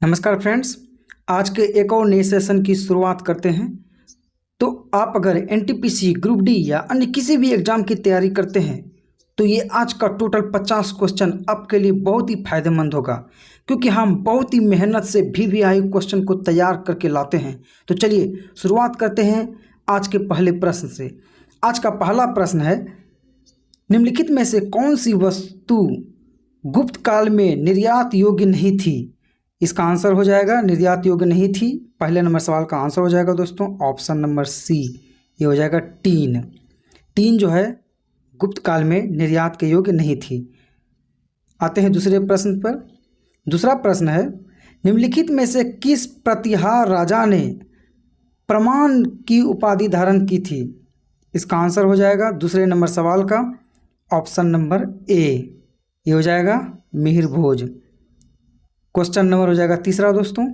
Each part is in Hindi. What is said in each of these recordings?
नमस्कार फ्रेंड्स। आज के एक और नए सेशन की शुरुआत करते हैं। तो आप अगर एनटीपीसी ग्रुप डी या अन्य किसी भी एग्ज़ाम की तैयारी करते हैं तो ये आज का टोटल 50 क्वेश्चन आपके लिए बहुत ही फायदेमंद होगा, क्योंकि हम बहुत ही मेहनत से वीवीआई क्वेश्चन को तैयार करके लाते हैं। तो चलिए शुरुआत करते हैं आज के पहले प्रश्न से। आज का पहला प्रश्न है, निम्नलिखित में से कौन सी वस्तु गुप्त काल में निर्यात योग्य नहीं थी? इसका आंसर हो जाएगा निर्यात योग्य नहीं थी। पहले नंबर सवाल का आंसर हो जाएगा दोस्तों ऑप्शन नंबर सी, ये हो जाएगा टीन। टीन जो है गुप्त काल में निर्यात के योग्य नहीं थी। आते हैं दूसरे प्रश्न पर। दूसरा प्रश्न है, निम्नलिखित में से किस प्रतिहार राजा ने प्रमाण की उपाधि धारण की थी? इसका आंसर हो जाएगा दूसरे नंबर सवाल का ऑप्शन नंबर ए, ये हो जाएगा मिहिर भोज। क्वेश्चन नंबर हो जाएगा तीसरा दोस्तों।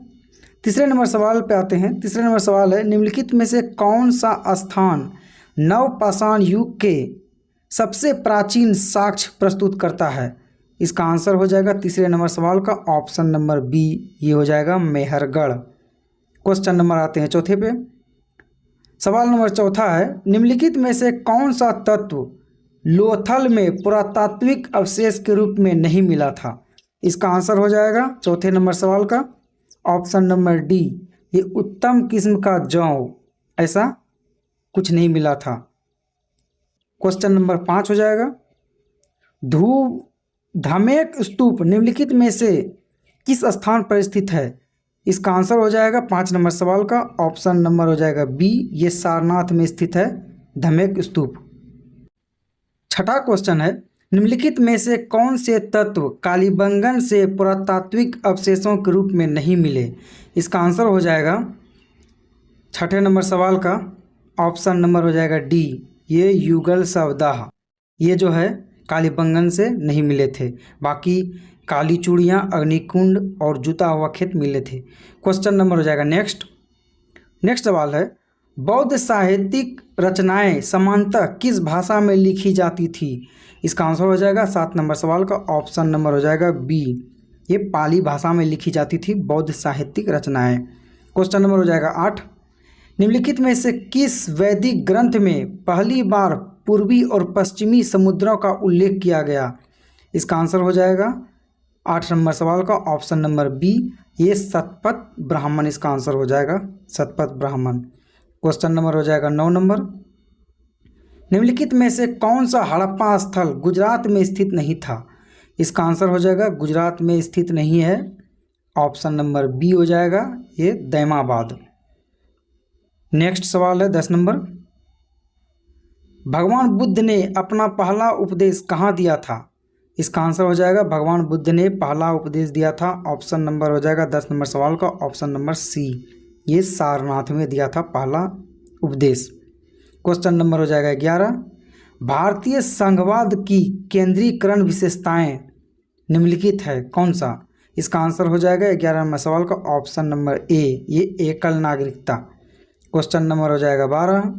तीसरे नंबर सवाल पे आते हैं। तीसरे नंबर सवाल है, निम्नलिखित में से कौन सा स्थान नवपाषाण युग के सबसे प्राचीन साक्ष्य प्रस्तुत करता है? इसका आंसर हो जाएगा तीसरे नंबर सवाल का ऑप्शन नंबर बी, ये हो जाएगा मेहरगढ़। क्वेश्चन नंबर आते हैं चौथे पे। सवाल नंबर चौथा है, निम्नलिखित में से कौन सा तत्व लोथल में पुरातात्विक अवशेष के रूप में नहीं मिला था? इसका आंसर हो जाएगा चौथे नंबर सवाल का ऑप्शन नंबर डी, ये उत्तम किस्म का जौ ऐसा कुछ नहीं मिला था। क्वेश्चन नंबर 5 हो जाएगा, धमेक स्तूप निम्नलिखित में से किस स्थान पर स्थित है? इसका आंसर हो जाएगा 5 नंबर सवाल का ऑप्शन नंबर हो जाएगा बी, ये सारनाथ में स्थित है धमेक स्तूप। छठा क्वेश्चन है, निम्नलिखित में से कौन से तत्व कालीबंगन से पुरातात्विक अवशेषों के रूप में नहीं मिले? इसका आंसर हो जाएगा छठे नंबर सवाल का ऑप्शन नंबर हो जाएगा डी, ये युगल सवदाह, ये जो है कालीबंगन से नहीं मिले थे। बाकी काली चूड़ियाँ, अग्निकुंड और जूता हुआ खेत मिले थे। क्वेश्चन नंबर हो जाएगा नेक्स्ट सवाल है, बौद्ध साहित्यिक रचनाएं सामान्यतः किस भाषा में लिखी जाती थी? इसका आंसर हो जाएगा 7 नंबर सवाल का ऑप्शन नंबर हो जाएगा बी, ये पाली भाषा में लिखी जाती थी बौद्ध साहित्यिक रचनाएं। क्वेश्चन नंबर हो जाएगा 8, निम्नलिखित में से किस वैदिक ग्रंथ में पहली बार पूर्वी और पश्चिमी समुद्रों का उल्लेख किया गया? इसका आंसर हो जाएगा 8 नंबर सवाल का ऑप्शन नंबर बी, ये शतपथ ब्राह्मण, इसका आंसर हो जाएगा शतपथ ब्राह्मण। क्वेश्चन नंबर हो जाएगा 9 नंबर, निम्नलिखित में से कौन सा हड़प्पा स्थल गुजरात में स्थित नहीं था? इसका आंसर हो जाएगा गुजरात में स्थित नहीं है, ऑप्शन नंबर बी हो जाएगा ये दैमाबाद। नेक्स्ट सवाल है 10 नंबर, भगवान बुद्ध ने अपना पहला उपदेश कहाँ दिया था? इसका आंसर हो जाएगा भगवान बुद्ध ने पहला उपदेश दिया था, ऑप्शन नंबर हो जाएगा 10 नंबर सवाल का ऑप्शन नंबर सी, ये सारनाथ में दिया था पहला उपदेश। क्वेश्चन नंबर हो जाएगा 11, भारतीय संघवाद की केंद्रीकरण विशेषताएं निम्नलिखित है कौन सा? इसका आंसर हो जाएगा 11 नंबर सवाल का ऑप्शन नंबर ए, ये एकल नागरिकता। क्वेश्चन नंबर हो जाएगा 12,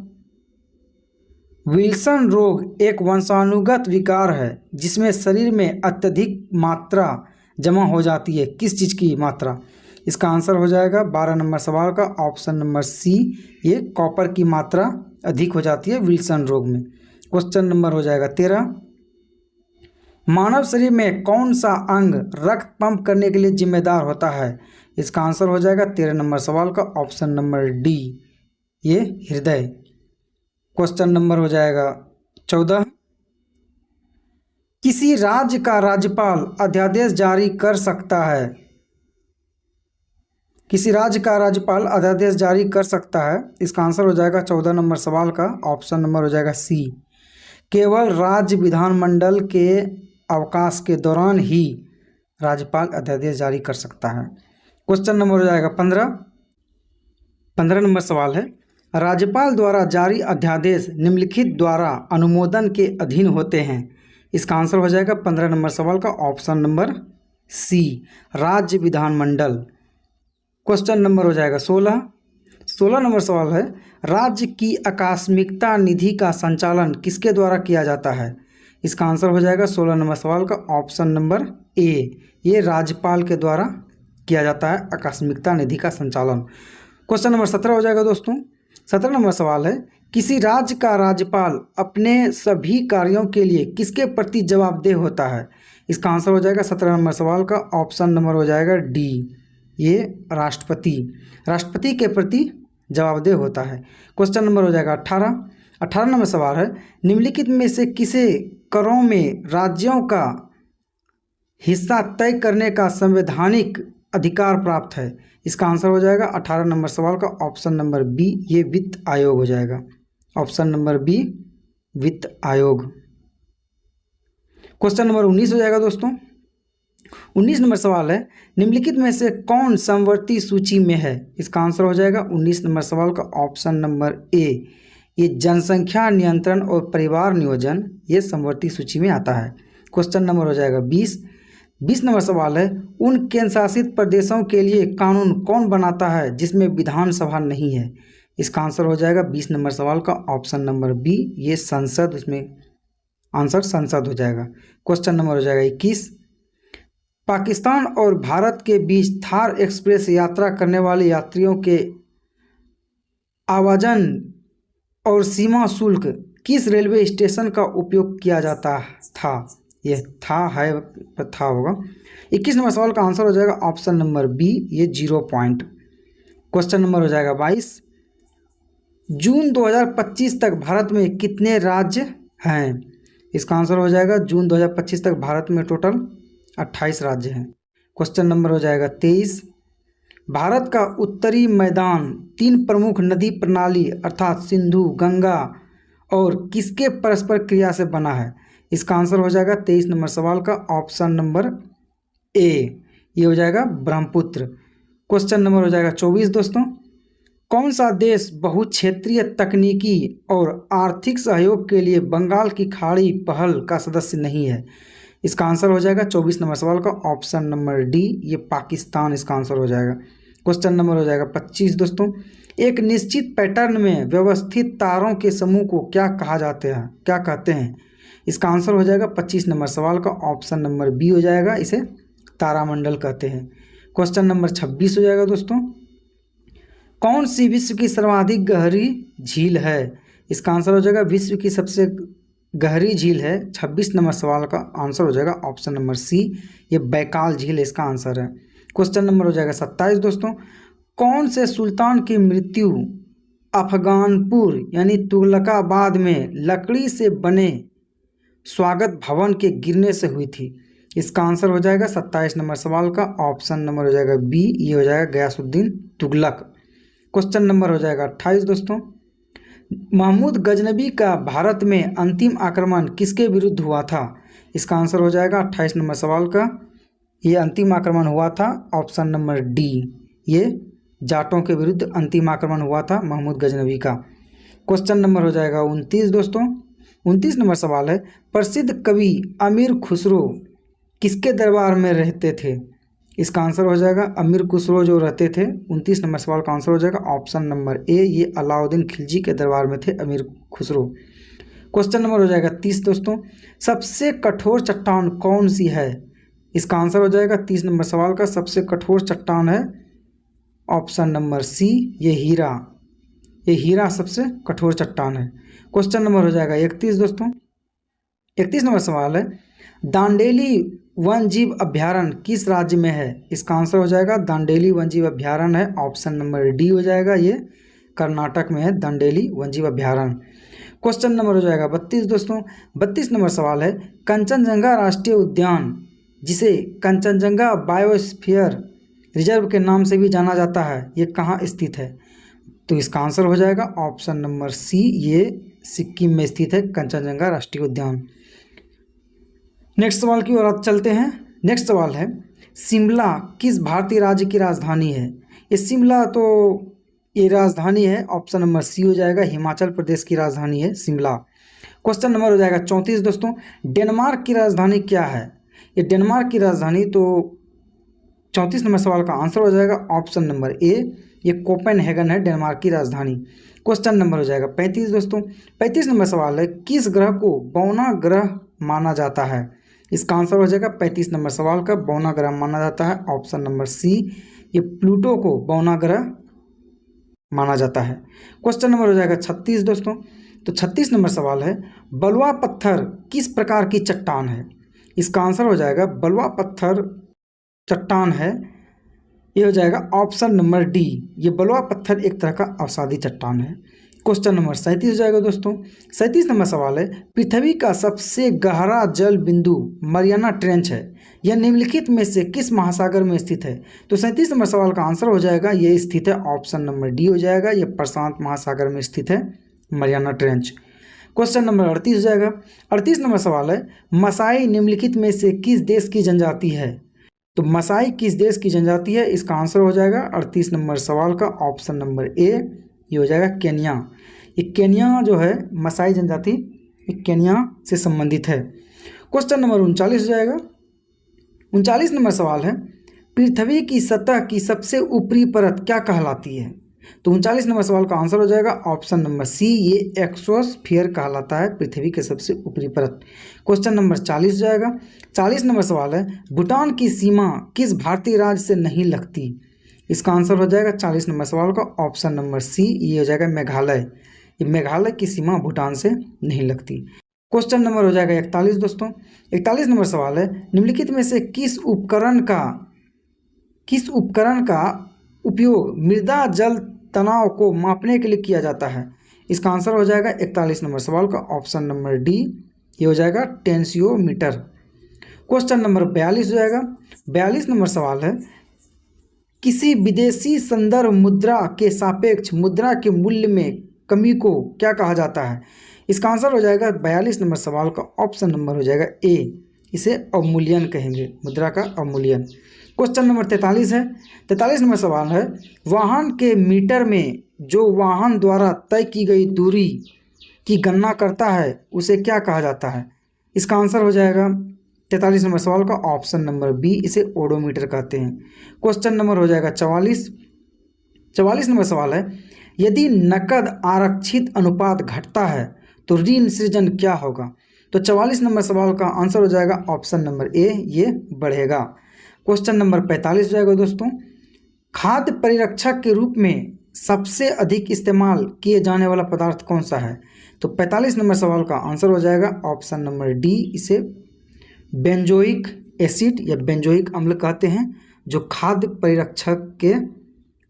विल्सन रोग एक वंशानुगत विकार है जिसमें शरीर में अत्यधिक मात्रा जमा हो जाती है, किस चीज़ की मात्रा? इसका आंसर हो जाएगा 12 नंबर सवाल का ऑप्शन नंबर सी, ये कॉपर की मात्रा अधिक हो जाती है विल्सन रोग में। क्वेश्चन नंबर हो जाएगा 13, मानव शरीर में कौन सा अंग रक्त पंप करने के लिए जिम्मेदार होता है? इसका आंसर हो जाएगा 13 नंबर सवाल का ऑप्शन नंबर डी, ये हृदय। क्वेश्चन नंबर हो जाएगा 14, किसी राज्य का राज्यपाल अध्यादेश जारी कर सकता है? किसी राज्य का राज्यपाल अध्यादेश जारी कर सकता है, इसका आंसर हो जाएगा 14 नंबर सवाल का ऑप्शन नंबर हो जाएगा सी, केवल राज्य विधानमंडल के अवकाश के दौरान ही राज्यपाल अध्यादेश जारी कर सकता है। क्वेश्चन नंबर हो जाएगा 15 नंबर सवाल है, राज्यपाल द्वारा जारी अध्यादेश निम्नलिखित द्वारा अनुमोदन के अधीन होते हैं? इसका आंसर हो जाएगा 15 नंबर सवाल का ऑप्शन नंबर सी, राज्य विधानमंडल। क्वेश्चन नंबर हो जाएगा 16 नंबर सवाल है, राज्य की आकस्मिकता निधि का संचालन किसके द्वारा किया जाता है? इसका आंसर हो जाएगा 16 नंबर सवाल का ऑप्शन नंबर ए, ये राज्यपाल के द्वारा किया जाता है आकस्मिकता निधि का संचालन। क्वेश्चन नंबर 17 हो जाएगा दोस्तों। 17 नंबर सवाल है, किसी राज्य का राज्यपाल अपने सभी कार्यों के लिए किसके प्रति जवाबदेह होता है? इसका आंसर हो जाएगा 17 नंबर सवाल का ऑप्शन नंबर हो जाएगा डी, ये राष्ट्रपति। राष्ट्रपति के प्रति जवाबदेह होता है। क्वेश्चन नंबर हो जाएगा 18। 18 नंबर सवाल है, निम्नलिखित में से किसे करों में राज्यों का हिस्सा तय करने का संवैधानिक अधिकार प्राप्त है? इसका आंसर हो जाएगा 18 नंबर सवाल का ऑप्शन नंबर बी, ये वित्त आयोग हो जाएगा। ऑप्शन नंबर बी, वित्त आयोग। क्वेश्चन नंबर 19 हो जाएगा दोस्तों। 19 नंबर सवाल है, निम्नलिखित में से कौन समवर्ती सूची में है? इसका आंसर हो जाएगा 19 नंबर सवाल का ऑप्शन नंबर ए, ये जनसंख्या नियंत्रण और परिवार नियोजन, ये समवर्ती सूची में आता है। क्वेश्चन नंबर हो जाएगा 20। 20 नंबर सवाल है, उन केंद्र शासित प्रदेशों के लिए कानून कौन बनाता है जिसमें विधानसभा नहीं है? इसका आंसर हो जाएगा 20 नंबर सवाल का ऑप्शन नंबर बी, ये संसद, उसमें आंसर संसद हो जाएगा। क्वेश्चन नंबर हो जाएगा 21। पाकिस्तान और भारत के बीच थार एक्सप्रेस यात्रा करने वाले यात्रियों के आवाजन और सीमा शुल्क किस रेलवे स्टेशन का उपयोग किया जाता था? यह था है था होगा। 21 नंबर सवाल का आंसर हो जाएगा ऑप्शन नंबर बी, ये 0 पॉइंट। क्वेश्चन नंबर हो जाएगा 22। जून 2025 तक भारत में कितने राज्य हैं? इसका आंसर हो जाएगा जून 2025 तक भारत में टोटल 28 राज्य हैं। क्वेश्चन नंबर हो जाएगा 23। भारत का उत्तरी मैदान 3 प्रमुख नदी प्रणाली अर्थात सिंधु, गंगा और किसके परस्पर क्रिया से बना है? इसका आंसर हो जाएगा 23 नंबर सवाल का ऑप्शन नंबर ए, ये हो जाएगा ब्रह्मपुत्र। क्वेश्चन नंबर हो जाएगा 24 दोस्तों। कौन सा देश बहुक्षेत्रीय तकनीकी और आर्थिक सहयोग के लिए बंगाल की खाड़ी पहल का सदस्य नहीं है? इसका आंसर हो जाएगा 24 नंबर सवाल का ऑप्शन नंबर डी, ये पाकिस्तान इसका आंसर हो जाएगा। क्वेश्चन नंबर हो जाएगा 25 दोस्तों। एक निश्चित पैटर्न में व्यवस्थित तारों के समूह को क्या कहते हैं? इसका आंसर हो जाएगा 25 नंबर सवाल का ऑप्शन नंबर बी हो जाएगा, इसे तारामंडल कहते हैं। क्वेश्चन नंबर 26 हो जाएगा दोस्तों। कौन सी विश्व की सर्वाधिक गहरी झील है? इसका आंसर हो जाएगा विश्व की सबसे गहरी झील है। 26 नंबर सवाल का आंसर हो जाएगा ऑप्शन नंबर सी, ये बैकाल झील इसका आंसर है। क्वेश्चन नंबर हो जाएगा 27 दोस्तों। कौन से सुल्तान की मृत्यु अफगानपुर यानी तुगलकाबाद में लकड़ी से बने स्वागत भवन के गिरने से हुई थी? इसका आंसर हो जाएगा 27 नंबर सवाल का ऑप्शन नंबर हो जाएगा बी, ये हो जाएगा गयासुद्दीन तुगलक। क्वेश्चन नंबर हो जाएगा 28 दोस्तों। महमूद गजनबी का भारत में अंतिम आक्रमण किसके विरुद्ध हुआ था? इसका आंसर हो जाएगा 28 नंबर सवाल का, ये अंतिम आक्रमण हुआ था ऑप्शन नंबर डी, ये जाटों के विरुद्ध अंतिम आक्रमण हुआ था महमूद गजनबी का। क्वेश्चन नंबर हो जाएगा 29 दोस्तों। 29 नंबर सवाल है, प्रसिद्ध कवि अमीर खुसरो किसके दरबार में रहते थे? इसका आंसर हो जाएगा अमीर खुसरो जो रहते थे, 29 नंबर सवाल का आंसर हो जाएगा ऑप्शन नंबर ए, ये अलाउद्दीन खिलजी के दरबार में थे अमीर खुसरो। क्वेश्चन नंबर हो जाएगा 30 दोस्तों। सबसे कठोर चट्टान कौन सी है? इसका आंसर हो जाएगा 30 नंबर सवाल का सबसे कठोर चट्टान है ऑप्शन नंबर सी, ये हीरा सबसे कठोर चट्टान है। क्वेश्चन नंबर हो जाएगा 31 दोस्तों। 31 नंबर सवाल है, दांडेली वन्यजीव अभ्यारण्य किस राज्य में है? इसका आंसर हो जाएगा दांडेली वन्यजीव अभ्यारण्य है ऑप्शन नंबर डी हो जाएगा, ये कर्नाटक में है दांडेली वन्यजीव अभ्यारण्य। क्वेश्चन नंबर हो जाएगा 32 दोस्तों। 32 नंबर सवाल है, कंचनजंगा राष्ट्रीय उद्यान जिसे कंचनजंगा बायोस्फीयर रिजर्व के नाम से भी जाना जाता है, ये कहाँ स्थित है? तो इसका आंसर हो जाएगा ऑप्शन नंबर सी, ये सिक्किम में स्थित है कंचनजंगा राष्ट्रीय उद्यान। नेक्स्ट सवाल की ओर चलते हैं। नेक्स्ट सवाल है, शिमला किस भारतीय राज्य की राजधानी है? ये शिमला तो ये राजधानी है ऑप्शन नंबर सी हो जाएगा, हिमाचल प्रदेश की राजधानी है शिमला। क्वेश्चन नंबर हो जाएगा 34 दोस्तों। डेनमार्क की राजधानी क्या है? ये डेनमार्क की राजधानी तो 34 नंबर सवाल का आंसर हो जाएगा ऑप्शन नंबर ए, ये कोपेनहेगन है डेनमार्क की राजधानी। क्वेश्चन नंबर हो जाएगा 35 दोस्तों। 35 नंबर सवाल है, किस ग्रह को बौना ग्रह माना जाता है? इसका आंसर हो जाएगा 35 नंबर सवाल का बौना ग्रह माना जाता है ऑप्शन नंबर सी, ये प्लूटो को बौना ग्रह माना जाता है। क्वेश्चन नंबर हो जाएगा 36 दोस्तों। तो 36 नंबर सवाल है, बलुआ पत्थर किस प्रकार की चट्टान है? इसका आंसर हो जाएगा बलुआ पत्थर चट्टान है, ये हो जाएगा ऑप्शन नंबर डी, ये बलुआ पत्थर एक तरह का अवसादी चट्टान है। क्वेश्चन नंबर 37 हो जाएगा दोस्तों। 37 नंबर सवाल है, पृथ्वी का सबसे गहरा जल बिंदु मरियाना ट्रेंच है, यह निम्नलिखित में से किस महासागर में स्थित है? तो 37 नंबर सवाल का आंसर हो जाएगा ये स्थित है ऑप्शन नंबर डी हो जाएगा, ये प्रशांत महासागर में स्थित है मरियाना ट्रेंच। क्वेश्चन नंबर 38 हो जाएगा। 38 नंबर सवाल है, मसाई निम्नलिखित में से किस देश की जनजाति है? तो मसाई किस देश की जनजाति है? इसका आंसर हो जाएगा 38 नंबर सवाल का ऑप्शन नंबर ए, ये हो जाएगा केन्या। ये केन्या जो है मसाई जनजाति, ये केन्या से संबंधित है। क्वेश्चन नंबर 39 हो जाएगा। 39 नंबर सवाल है, पृथ्वी की सतह की सबसे ऊपरी परत क्या कहलाती है? तो 39 नंबर सवाल का आंसर हो जाएगा ऑप्शन नंबर सी, ये एक्सोस्फीयर कहलाता है पृथ्वी के सबसे ऊपरी परत। क्वेश्चन नंबर 40 हो जाएगा। 40 नंबर सवाल है, भूटान की सीमा किस भारतीय राज्य से नहीं लगती? इसका आंसर हो जाएगा 40 नंबर सवाल का ऑप्शन नंबर सी, ये हो जाएगा मेघालय। ये मेघालय की सीमा भूटान से नहीं लगती। क्वेश्चन नंबर हो जाएगा 41 दोस्तों। 41 नंबर सवाल है, निम्नलिखित में से किस उपकरण का उपयोग मृदा जल तनाव को मापने के लिए किया जाता है? इसका आंसर हो जाएगा 41 नंबर सवाल का ऑप्शन नंबर डी, ये हो जाएगा टेंसियोमीटर। क्वेश्चन नंबर 42 हो जाएगा। 42 नंबर सवाल है, किसी विदेशी संदर्भ मुद्रा के सापेक्ष मुद्रा के मूल्य में कमी को क्या कहा जाता है? इसका आंसर हो जाएगा 42 नंबर सवाल का ऑप्शन नंबर हो जाएगा ए, इसे अवमूल्यन कहेंगे, मुद्रा का अवमूल्यन। क्वेश्चन नंबर 43 है। 43 नंबर सवाल है, वाहन के मीटर में जो वाहन द्वारा तय की गई दूरी की गणना करता है उसे क्या कहा जाता है? इसका आंसर हो जाएगा 43 नंबर सवाल का ऑप्शन नंबर बी, इसे ओडोमीटर कहते हैं। क्वेश्चन नंबर हो जाएगा 44। 44 नंबर सवाल है, यदि नकद आरक्षित अनुपात घटता है तो ऋण सृजन क्या होगा? तो 44 नंबर सवाल का आंसर हो जाएगा ऑप्शन नंबर ए, ये बढ़ेगा। क्वेश्चन नंबर 45 हो जाएगा दोस्तों, खाद्य परिरक्षक के रूप में सबसे अधिक इस्तेमाल किए जाने वाला पदार्थ कौन सा है? तो 45 नंबर सवाल का आंसर हो जाएगा ऑप्शन नंबर डी, इसे बेंजोइक एसिड या बेंजोइक अम्ल कहते हैं, जो खाद्य परिरक्षक के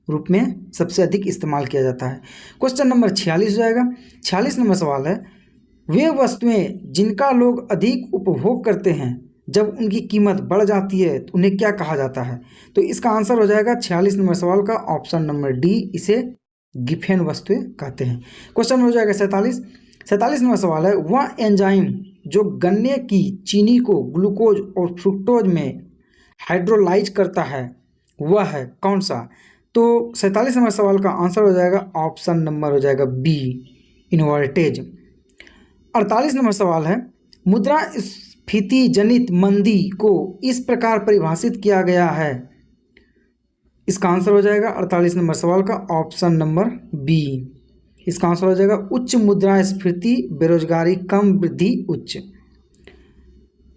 रूप में सबसे अधिक इस्तेमाल किया जाता है। क्वेश्चन नंबर 46 हो जाएगा। 46 नंबर सवाल है, वे वस्तुएं जिनका लोग अधिक उपभोग करते हैं जब उनकी कीमत बढ़ जाती है तो उन्हें क्या कहा जाता है? तो इसका आंसर हो जाएगा 46 नंबर सवाल का ऑप्शन नंबर डी, इसे गिफेन वस्तुएं कहते हैं। क्वेश्चन हो जाएगा 47। 47 नंबर सवाल है, वह एंजाइम जो गन्ने की चीनी को ग्लूकोज और फ्रुक्टोज में हाइड्रोलाइज करता है वह है कौन सा? तो 47 नंबर सवाल का आंसर हो जाएगा ऑप्शन नंबर हो जाएगा बी, इन्वर्टेज। 48 नंबर सवाल है, मुद्रास्फीति जनित मंदी को इस प्रकार परिभाषित किया गया है। इसका आंसर हो जाएगा 48 नंबर सवाल का ऑप्शन नंबर बी, इसका आंसर हो जाएगा उच्च मुद्रास्फीति, बेरोजगारी कम, वृद्धि उच्च।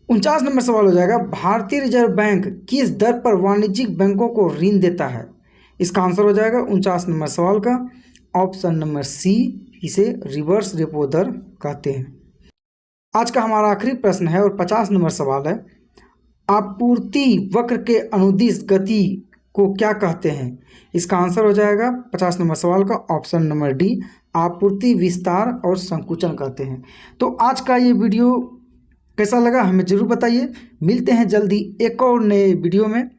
49 नंबर सवाल हो जाएगा, भारतीय रिजर्व बैंक किस दर पर वाणिज्यिक बैंकों को ऋण देता है? इसका आंसर हो जाएगा 49 नंबर सवाल का ऑप्शन नंबर सी, इसे रिवर्स रेपो दर कहते हैं। आज का हमारा आखिरी प्रश्न है और 50 नंबर सवाल है, आपूर्ति वक्र के अनुदिश गति को क्या कहते हैं? इसका आंसर हो जाएगा 50 नंबर सवाल का ऑप्शन नंबर डी, आपूर्ति विस्तार और संकुचन कहते हैं। तो आज का ये वीडियो कैसा लगा हमें ज़रूर बताइए। मिलते हैं जल्दी एक और नए वीडियो में,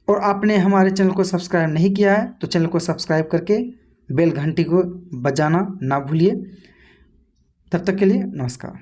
और आपने हमारे चैनल को सब्सक्राइब नहीं किया है तो चैनल को सब्सक्राइब करके बेल घंटी को बजाना ना भूलिए। तब तक के लिए नमस्कार।